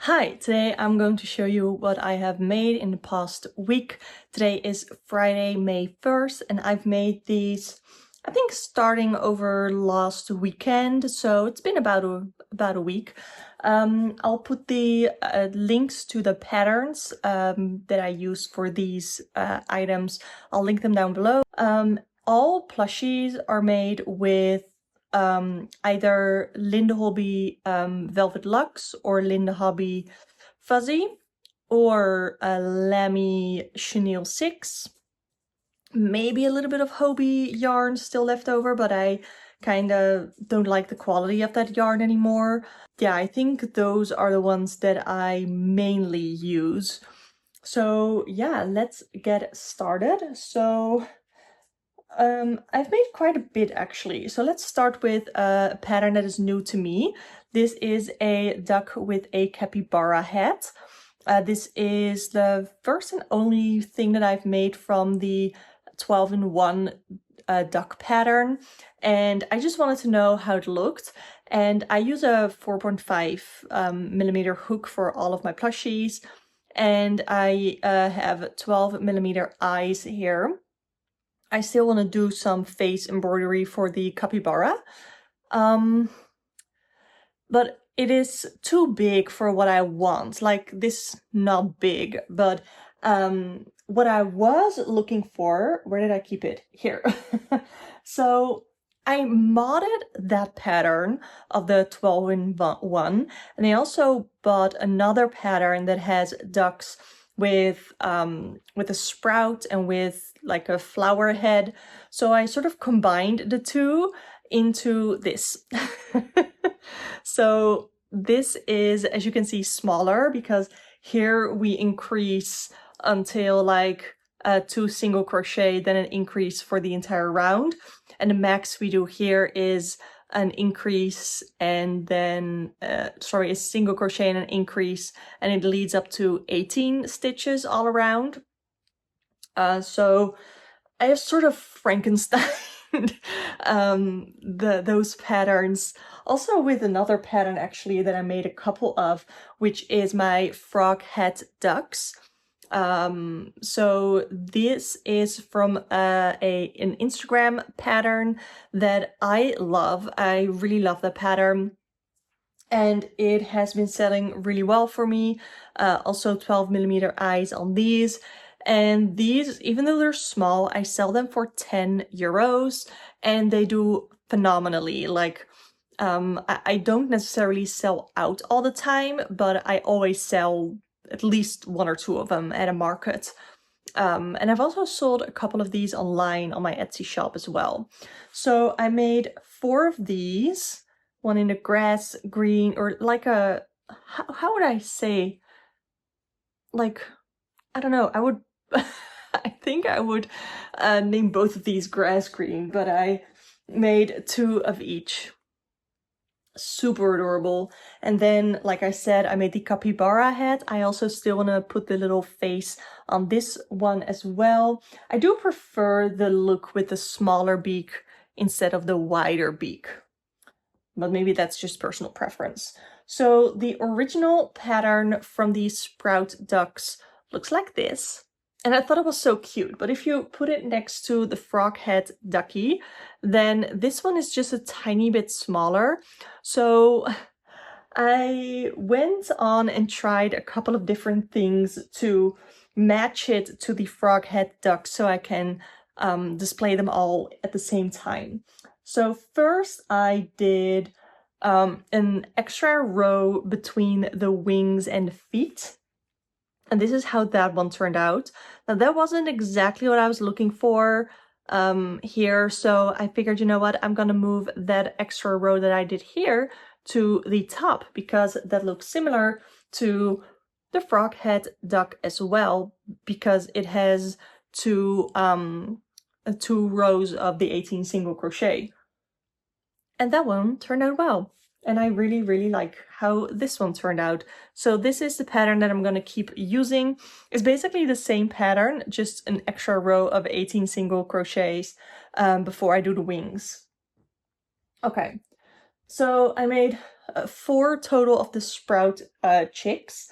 Hi, today I'm going to show you what I have made in the past week. Today is Friday, May 1st, and I've made these, I think, starting over last weekend, so it's been about a week. I'll put the links to the patterns that I use for these items. I'll link them down below. All plushies are made with either Linde Hobby Velvet Luxe or Linde Hobby Fuzzy or Lamy Chenille 6. Maybe a little bit of Hobby yarn still left over, but I kind of don't like the quality of that yarn anymore. Yeah, I think those are the ones that I mainly use. So yeah, let's get started. So I've made quite a bit actually. So let's start with a pattern that is new to me. This is a duck with a capybara head. This is the first and only thing that I've made from the 12-in-1 duck pattern. And I just wanted to know how it looked. And I use a 4.5 millimeter hook for all of my plushies. And I have 12 millimeter eyes here. I still want to do some face embroidery for the capybara, but it is too big for what I want. Like, this not big, but what I was looking for, where did I keep it? Here. So I modded that pattern of the 12-in-1, and I also bought another pattern that has ducks with a sprout and with like a flower head. So I sort of combined the two into this. So this is, as you can see, smaller because here we increase until like 2 single crochet, then an increase for the entire round. And the max we do here is an increase and then, a single crochet and an increase, and it leads up to 18 stitches all around. So I have sort of Frankensteined those patterns. Also with another pattern actually that I made a couple of, which is my frog head ducks. So this is from an Instagram pattern that I love. I really love the pattern. And it has been selling really well for me. Also 12 millimeter eyes on these. And these, even though they're small, I sell them for 10 euros and they do phenomenally. Like, I don't necessarily sell out all the time, but I always sell at least 1 or 2 of them at a market. And I've also sold a couple of these online on my Etsy shop as well. So I made 4 of these, one in a grass green, or like a, how would I say? Like, I don't know, I would, I think I would name both of these grass green, but I made 2 of each. Super adorable. And then, like I said, I made the capybara head. I also still want to put the little face on this one as well. I do prefer the look with the smaller beak instead of the wider beak, but maybe that's just personal preference. So the original pattern from these sprout ducks looks like this. And I thought it was so cute, but if you put it next to the frog head ducky, then this one is just a tiny bit smaller. So I went on and tried a couple of different things to match it to the frog head duck so I can display them all at the same time. So first I did an extra row between the wings and the feet. And this is how that one turned out. Now that wasn't exactly what I was looking for here, so I figured, you know what, I'm gonna move that extra row that I did here to the top because that looks similar to the frog head duck as well, because it has 2 rows of the 18 single crochet. And that one turned out well. And I really, really like how this one turned out. So this is the pattern that I'm going to keep using. It's basically the same pattern, just an extra row of 18 single crochets before I do the wings. Okay, so I made 4 total of the sprout chicks.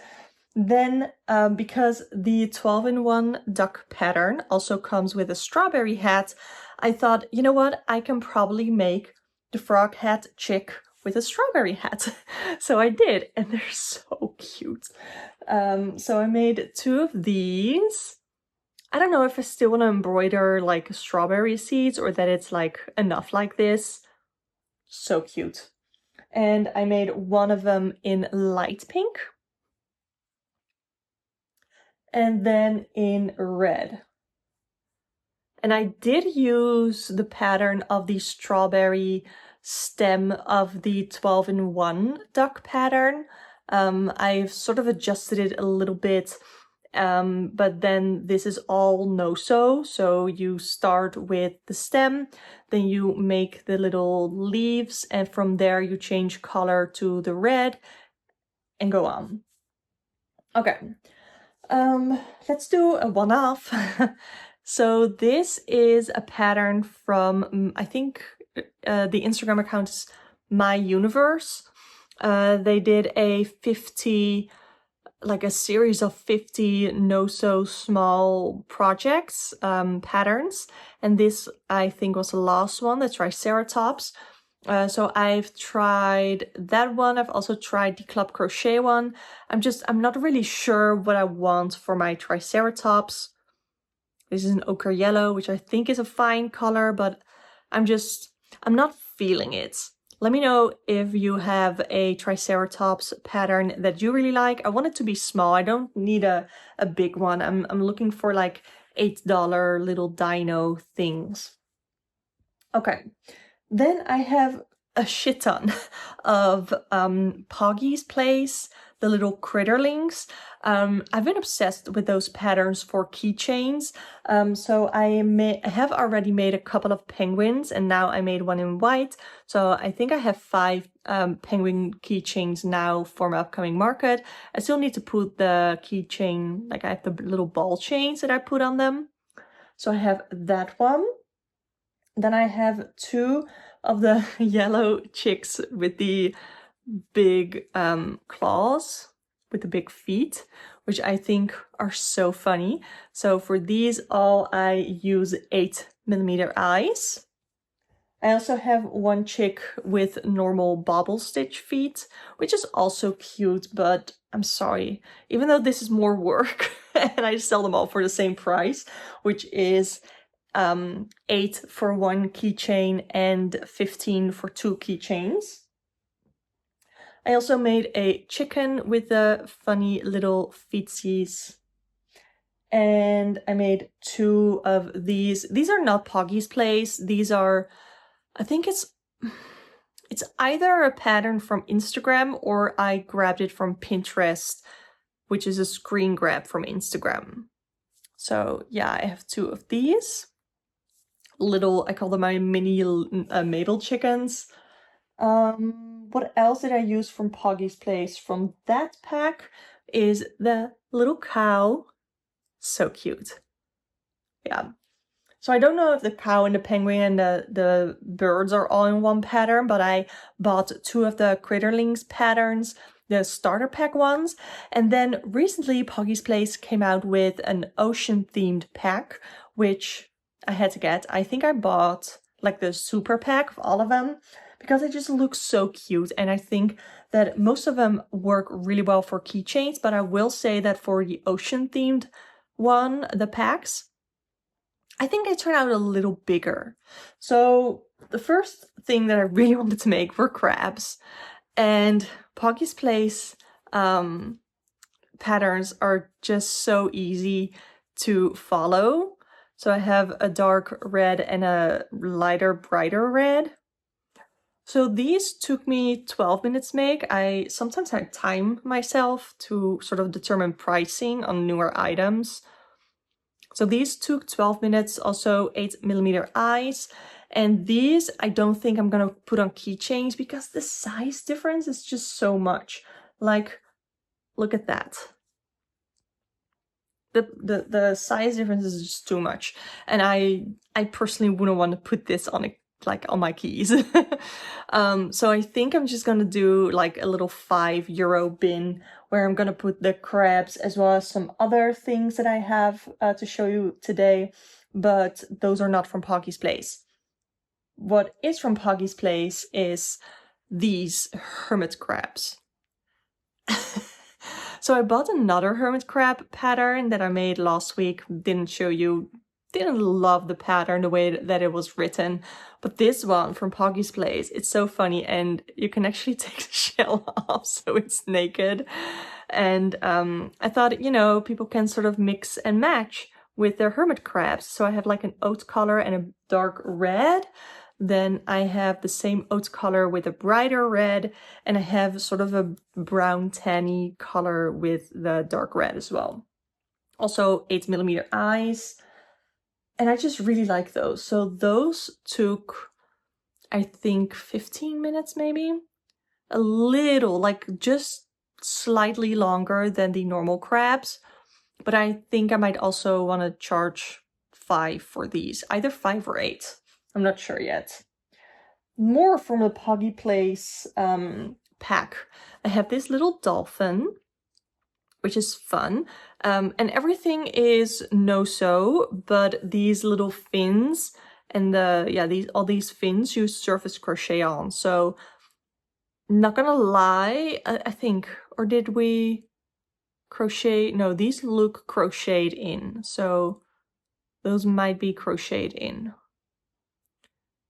Then, because the 12-in-1 duck pattern also comes with a strawberry hat, I thought, you know what, I can probably make the frog hat chick with a strawberry hat. So I did, and they're so cute. So I made 2 of these. I don't know if I still want to embroider like strawberry seeds or that it's like enough like this. So cute. And I made one of them in light pink. And then in red. And I did use the pattern of the strawberry stem of the 12-in-1 duck pattern. I've sort of adjusted it a little bit, but then this is all no-sew. So you start with the stem, then you make the little leaves, and from there you change color to the red and go on. Okay. Let's do a one-off. So this is a pattern from, I think the Instagram account is My Universe. They did a 50, like a series of 50 no-sew small projects, patterns. And this, I think, was the last one, the Triceratops. So I've tried that one. I've also tried the Club Crochet one. I'm not really sure what I want for my Triceratops. This is an ochre yellow, which I think is a fine color, but I'm not feeling it. Let me know if you have a Triceratops pattern that you really like. I want it to be small. I don't need a big one. I'm looking for like $8 little dino things. Okay. Then I have a shit ton of Pawgy's Place, the little Critterlings. I've been obsessed with those patterns for keychains. So I have already made a couple of penguins, and now I made one in white. So I think I have 5 penguin keychains now for my upcoming market. I still need to put the keychain, like I have the little ball chains that I put on them. So I have that one. Then I have 2 of the yellow chicks with the big claws, with the big feet, which I think are so funny. So for these all, I use 8mm eyes. I also have one chick with normal bobble stitch feet, which is also cute, but I'm sorry, even though this is more work and I sell them all for the same price, which is 8 for 1 keychain and 15 for 2 keychains. I also made a chicken with the funny little feetsies. And I made 2 of these. These are not Pawgy's Place. These are, I think it's either a pattern from Instagram or I grabbed it from Pinterest, which is a screen grab from Instagram. So yeah, I have 2 of these. Little, I call them my mini Mabel chickens. What else did I use from Pawgy's Place? From that pack is the little cow. So cute. Yeah. So I don't know if the cow and the penguin and the birds are all in one pattern, but I bought 2 of the Critterlings patterns, the starter pack ones. And then recently Pawgy's Place came out with an ocean themed pack, which I had to get. I think I bought like the super pack of all of them because they just look so cute. And I think that most of them work really well for keychains, but I will say that for the ocean themed one, the packs, I think they turned out a little bigger. So the first thing that I really wanted to make were crabs, and Pawgy's Place patterns are just so easy to follow. So I have a dark red and a lighter, brighter red. So these took me 12 minutes to make. Sometimes I time myself to sort of determine pricing on newer items. So these took 12 minutes, also 8mm eyes. And these, I don't think I'm gonna put on keychains because the size difference is just so much. Like, look at that. The size difference is just too much. And I personally wouldn't want to put this on a like on my keys. So I think I'm just gonna do like a little €5 bin where I'm gonna put the crabs as well as some other things that I have to show you today, but those are not from Pawgy's Place. What is from Pawgy's Place is these hermit crabs. So I bought another hermit crab pattern that I made last week, didn't show you, didn't love the pattern, the way that it was written, but this one from Pawgy's Place, it's so funny, and you can actually take the shell off so it's naked. And I thought, you know, people can sort of mix and match with their hermit crabs. So I have like an oat color and a dark red. Then I have the same oat color with a brighter red, and I have sort of a brown tanny color with the dark red as well. Also 8mm eyes, and I just really like those. So those took, I think, 15 minutes maybe? A little, like just slightly longer than the normal crabs, but I think I might also want to charge 5 for these, either 5 or 8. I'm not sure yet. More from the Pawgy Place pack. I have this little dolphin, which is fun. And everything is no-sew, but these little fins and all these fins you surface crochet on. So not gonna lie, I think, or did we crochet? No, these look crocheted in. So those might be crocheted in.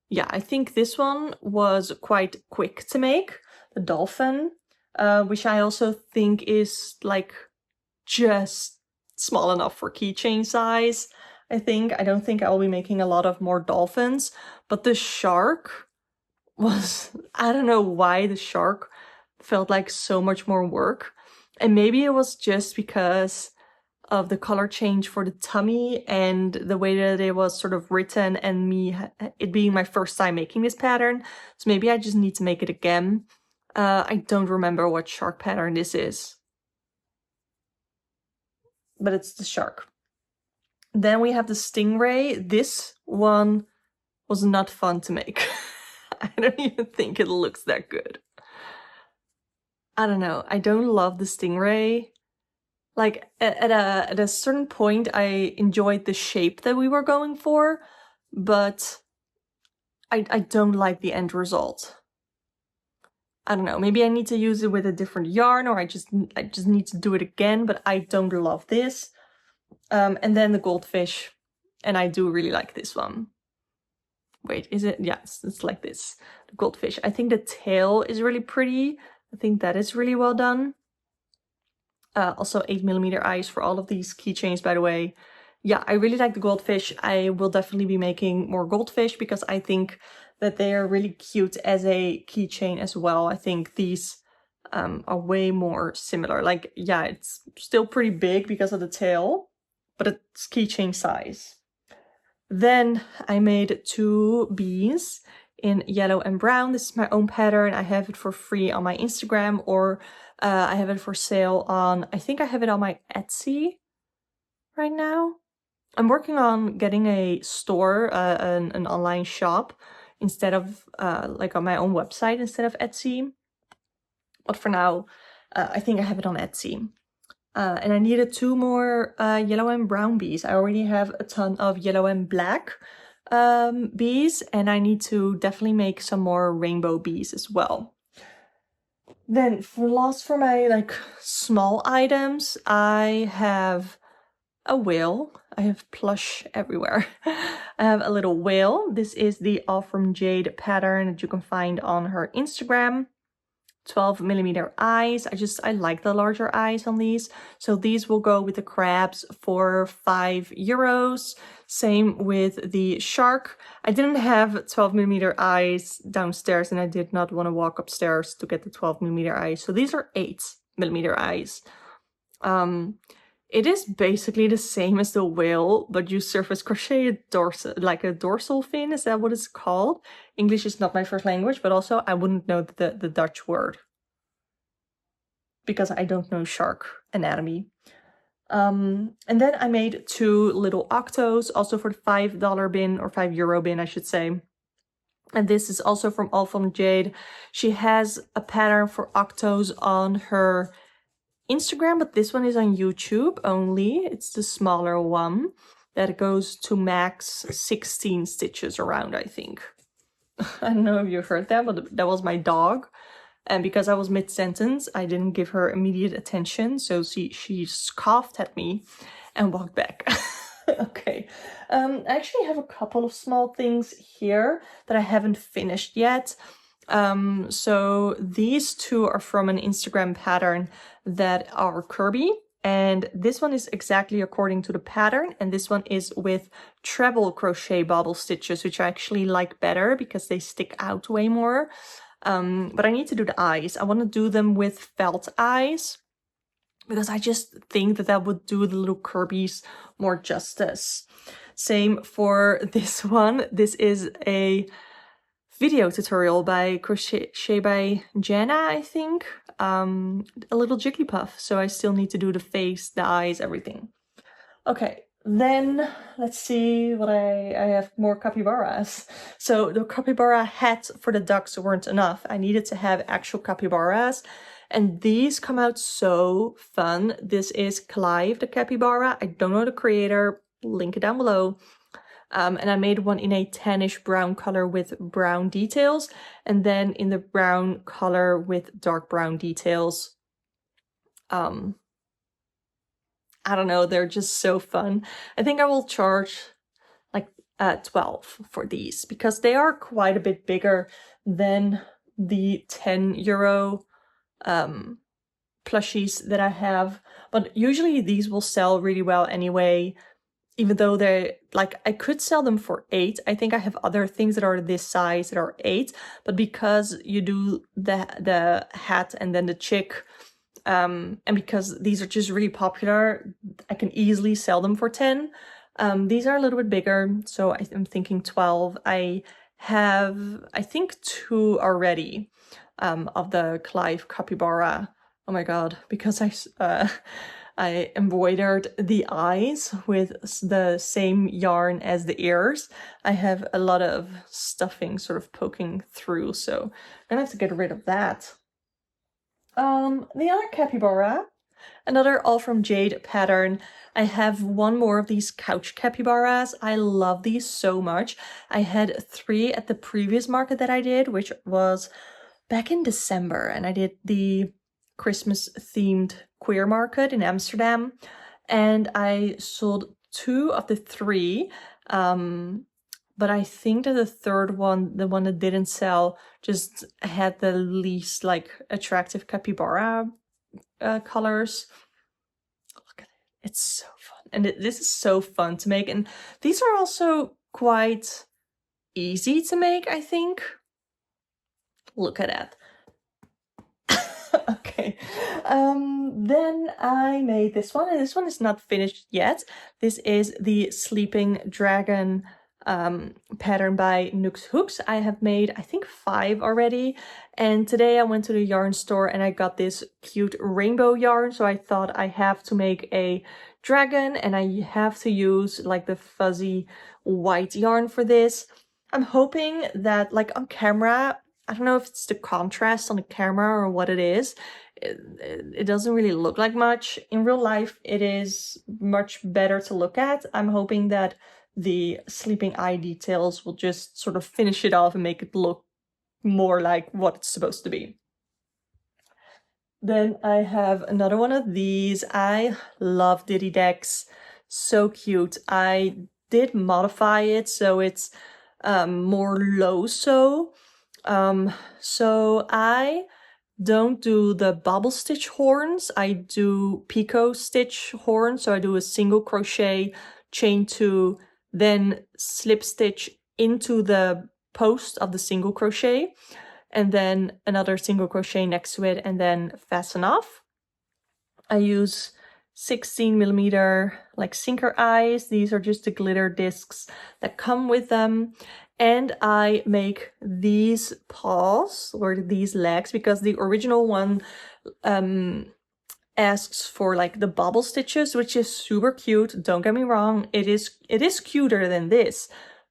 Yeah, I think this one was quite quick to make, the dolphin, which I also think is like just small enough for keychain size. I don't think I will be making a lot of more dolphins, but the shark was, I don't know why the shark felt like so much more work. And maybe it was just because of the color change for the tummy and the way that it was sort of written, and it being my first time making this pattern. So maybe I just need to make it again. I don't remember what shark pattern this is, but it's the shark. Then we have the stingray. This one was not fun to make. I don't even think it looks that good. I don't know. I don't love the stingray. Like, at a certain point, I enjoyed the shape that we were going for, but I don't like the end result. I don't know, maybe I need to use it with a different yarn, or I just need to do it again, but I don't love this. And then the goldfish, and I do really like this one. Wait, is it? Yes, it's like this. The goldfish. I think the tail is really pretty. I think that is really well done. Also 8mm eyes for all of these keychains, by the way. Yeah, I really like the goldfish. I will definitely be making more goldfish because I think that they are really cute as a keychain as well. I think these are way more similar. Like, yeah, it's still pretty big because of the tail, but it's keychain size. Then I made 2 bees in yellow and brown. This is my own pattern. I have it for free on my Instagram, or I have it for sale on, I think I have it on my Etsy right now. I'm working on getting a store, an online shop, instead of like on my own website instead of Etsy. But for now, I think I have it on Etsy. And I needed 2 more yellow and brown bees. I already have a ton of yellow and black bees, and I need to definitely make some more rainbow bees as well. Then for my like small items, I have a whale. I have plush everywhere. I have a little whale. This is the All From Jade pattern that you can find on her Instagram. 12mm eyes. I like the larger eyes on these. So these will go with the crabs for €5. Same with the shark. I didn't have 12mm eyes downstairs, and I did not want to walk upstairs to get the 12mm eyes. So these are 8mm eyes. It is basically the same as the whale, but you surface crochet a dorsal fin. Is that what it's called? English is not my first language, but also I wouldn't know the Dutch word because I don't know shark anatomy. And then I made 2 little octos, also for the $5 bin, or €5 bin, I should say. And this is also from All From Jade. She has a pattern for octos on her Instagram, but this one is on YouTube only. It's the smaller one that goes to max 16 stitches around, I think. I don't know if you heard that, but that was my dog. And because I was mid-sentence, I didn't give her immediate attention, so she scoffed at me and walked back. Okay, I actually have a couple of small things here that I haven't finished yet. So these two are from an Instagram pattern that are Kirby, and this one is exactly according to the pattern, and this one is with treble crochet bobble stitches, which I actually like better because they stick out way more. But I need to do the eyes. I want to do them with felt eyes because I just think that that would do the little Kirby's more justice. Same for this one. This is a video tutorial by Crochet by Jenna, I think. A little Jigglypuff, so I still need to do the face, the eyes, everything. Okay, then let's see what I have more capybaras. So the capybara hats for the ducks weren't enough. I needed to have actual capybaras, and these come out so fun. This is Clive the capybara. I don't know the creator, link it down below. And I made one in a tannish brown color with brown details, and then in the brown color with dark brown details. I don't know, they're just so fun. I think I will charge like 12 for these because they are quite a bit bigger than the 10 euro plushies that I have. But usually these will sell really well anyway, even though they're like, I could sell them for 8. I think I have other things that are this size that are 8, but because you do the hat and then the chick, and because these are just really popular, I can easily sell them for 10. These are a little bit bigger, so I'm thinking 12. I have, I think, 2 already of the Clive capybara. Oh my god, because I embroidered the eyes with the same yarn as the ears. I have a lot of stuffing sort of poking through, so I'm gonna have to get rid of that. The other capybara, another All From Jade pattern. I have one more of these couch capybaras. I love these so much. I had 3 at the previous market that I did, which was back in December, and I did the Christmas themed queer market in Amsterdam, and I sold 2 of the 3. But I think that the third one, the one that didn't sell, just had the least like attractive capybara colors. Look at it, it's so fun. And this is so fun to make. And these are also quite easy to make, I think. Look at that. Okay, then I made this one, and this one is not finished yet. This is the Sleeping Dragon pattern by Nooks Hooks. I have made, I think, 5 already, and today I went to the yarn store and I got this cute rainbow yarn, so I thought I have to make a dragon and I have to use like the fuzzy white yarn for this. I'm hoping that, like, on camera, I don't know if it's the contrast on the camera or what it is. It doesn't really look like much. In real life, it is much better to look at. I'm hoping that the sleeping eye details will just sort of finish it off and make it look more like what it's supposed to be. Then I have another one of these. I love Diddy Dex. So cute. I did modify it so it's more low-sew. So I don't do the bobble stitch horns. I do picot stitch horns. So I do a single crochet, chain 2, then slip stitch into the post of the single crochet, and then another single crochet next to it, and then fasten off. I use 16mm like sinker eyes. These are just the glitter discs that come with them. And I make these paws or these legs because the original one asks for like the bobble stitches, which is super cute. Don't get me wrong, it is cuter than this,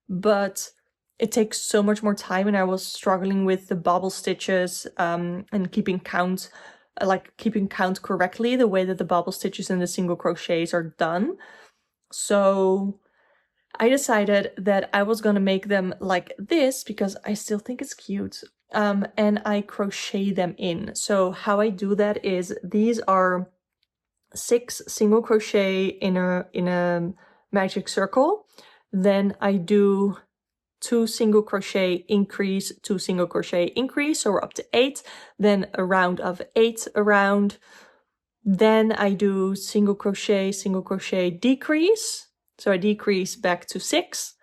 but it takes so much more time, and I was struggling with the bobble stitches and keeping count, keeping count correctly, the way that the bobble stitches and the single crochets are done. So I decided that I was gonna make them like this because I still think it's cute. And I crochet them in. So how I do that is, these are 6 single crochet in a magic circle. Then I do 2 single crochet increase, 2 single crochet increase, so we're up to 8. Then a round of 8 around. Then I do single crochet decrease. So I decrease back to 6.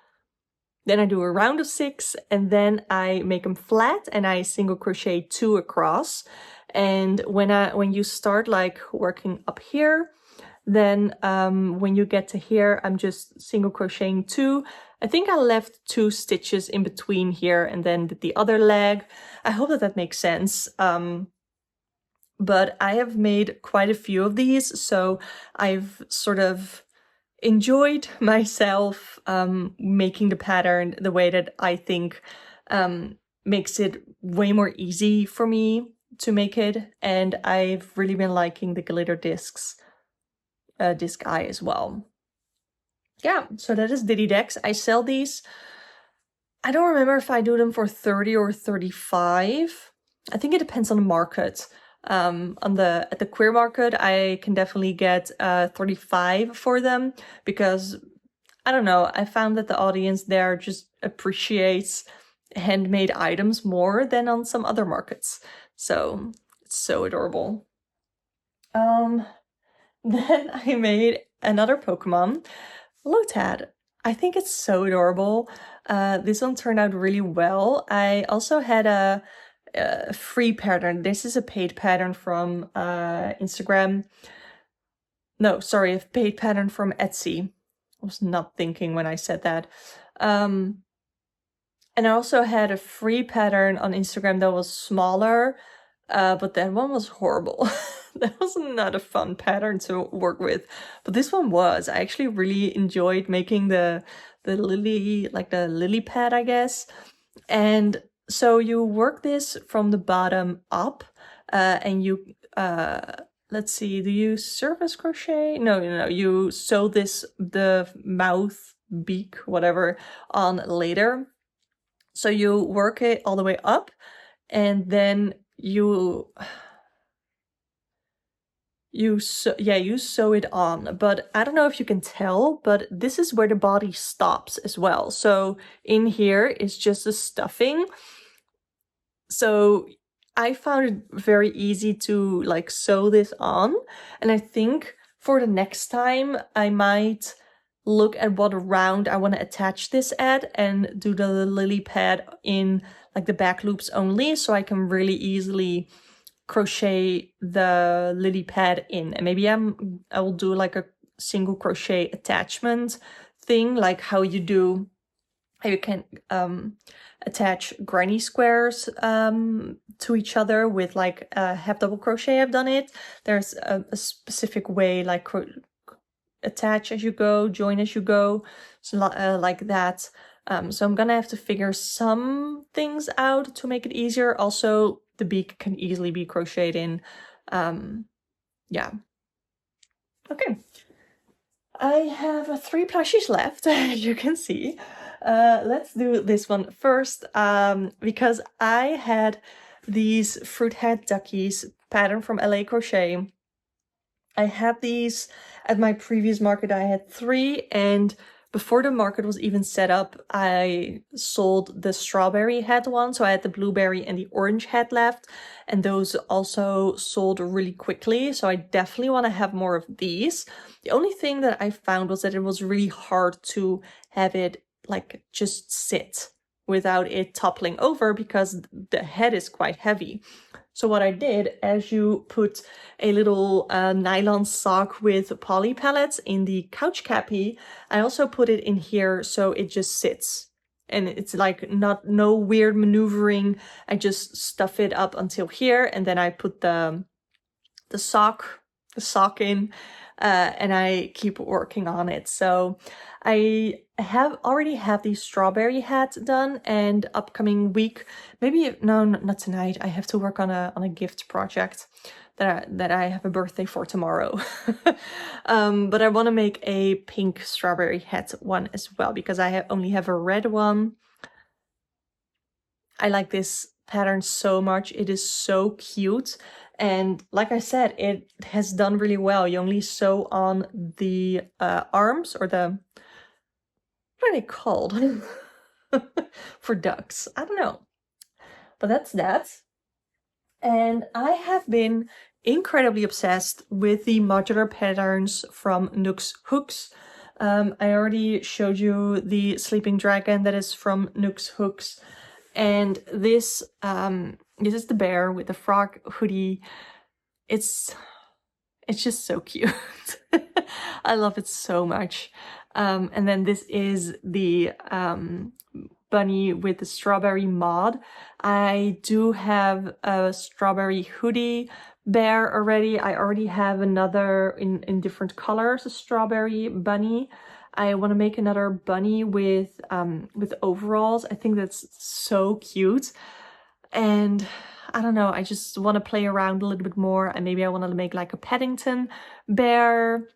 Then I do a round of 6, and then I make them flat and I single crochet 2 across. And when you start like working up here, then when you get to here, I'm just single crocheting 2. I think I left 2 stitches in between here and then did the other leg. I hope that makes sense. But I have made quite a few of these, so I've sort of enjoyed myself making the pattern the way that I think makes it way more easy for me to make it. And I've really been liking the glitter discs, disc eye as well. Yeah, so that is Diddy Dex. I sell these. I don't remember if I do them for 30 or 35. I think it depends on the market. At the queer market, I can definitely get 35 for them, because I don't know, I found that the audience there just appreciates handmade items more than on some other markets. So it's so adorable. Then I made another Pokemon, Lotad. I think it's so adorable. This one turned out really well. I also had a free pattern. This is a paid pattern from Instagram. No, sorry, a paid pattern from Etsy. I was not thinking when I said that. And I also had a free pattern on Instagram that was smaller, but that one was horrible. That was not a fun pattern to work with, but this one was. I actually really enjoyed making the lily, like the lily pad, I guess. And so you work this from the bottom up, and you, let's see, do you surface crochet? No, you sew the mouth, beak, whatever, on later. So you work it all the way up, and then you sew it on. But I don't know if you can tell, but this is where the body stops as well. So in here is just the stuffing. So I found it very easy to like sew this on, and I think for the next time I might look at what round I want to attach this at and do the lily pad in like the back loops only, so I can really easily crochet the lily pad in. And maybe I will do like a single crochet attachment thing, like how you can attach granny squares to each other with like half double crochet. I've done it. There's a specific way, like attach as you go, join as you go, so like that. So I'm gonna have to figure some things out to make it easier. Also, the beak can easily be crocheted in. Yeah. Okay. I have 3 plushies left, as you can see. Let's do this one first, because I had these fruit hat duckies pattern from LA Crochet. I had these at my previous market. I had 3, and before the market was even set up, I sold the strawberry hat one. So I had the blueberry and the orange hat left, and those also sold really quickly. So I definitely want to have more of these. The only thing that I found was that it was really hard to have it like just sit without it toppling over, because the head is quite heavy. So what I did, as you put a little nylon sock with poly pellets in the couch cappy, I also put it in here so it just sits. And it's like no weird maneuvering. I just stuff it up until here, and then I put the sock in. and I keep working on it. So I already have the strawberry hat done, and upcoming week, maybe, no, not tonight, I have to work on a gift project that I have a birthday for tomorrow. But I want to make a pink strawberry hat one as well, because I only have a red one. I like this pattern so much. It is so cute. And like I said, it has done really well. You only sew on the arms, or the, what are they called? For ducks. I don't know. But that's that. And I have been incredibly obsessed with the modular patterns from Nook's Hooks. I already showed you the sleeping dragon that is from Nook's Hooks. And this is the bear with the frog hoodie. It's just so cute. I love it so much. And then this is the bunny with the strawberry mod. I do have a strawberry hoodie bear already. I already have another in different colors, a strawberry bunny. I want to make another bunny with overalls. I think that's so cute. And I don't know, I just want to play around a little bit more, and maybe I want to make like a Paddington bear.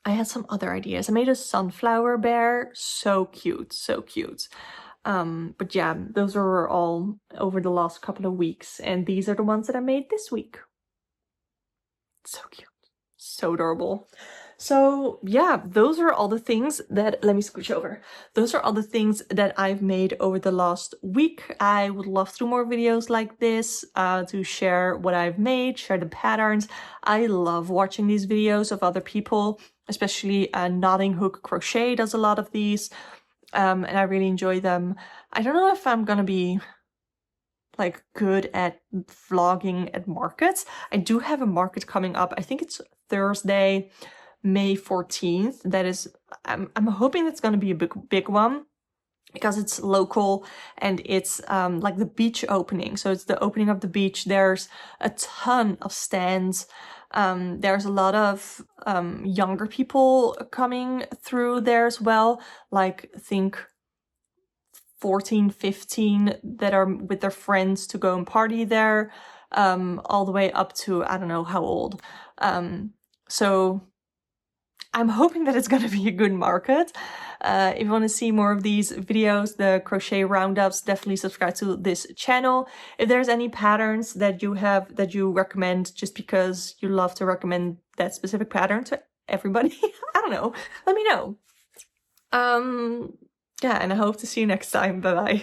I had some other ideas. I made a sunflower bear. So cute, so cute. But yeah, those are all over the last couple of weeks, and these are the ones that I made this week. So cute, so adorable. So yeah, those are all the things that, let me scooch over. Those are all the things that I've made over the last week. I would love to do more videos like this, to share what I've made, share the patterns. I love watching these videos of other people, especially Knotting Hook Crochet does a lot of these, and I really enjoy them. I don't know if I'm gonna be like good at vlogging at markets. I do have a market coming up. I think it's Thursday, May 14th. That is, I'm hoping that's going to be a big one, because it's local and it's like the beach opening. So it's the opening of the beach. There's a ton of stands. There's a lot of younger people coming through there as well. Like, think 14, 15 that are with their friends to go and party there, all the way up to, I don't know how old. So I'm hoping that it's gonna be a good market. If you want to see more of these videos, the crochet roundups, definitely subscribe to this channel. If there's any patterns that you have that you recommend, just because you love to recommend that specific pattern to everybody, I don't know, let me know. Yeah, and I hope to see you next time. Bye bye.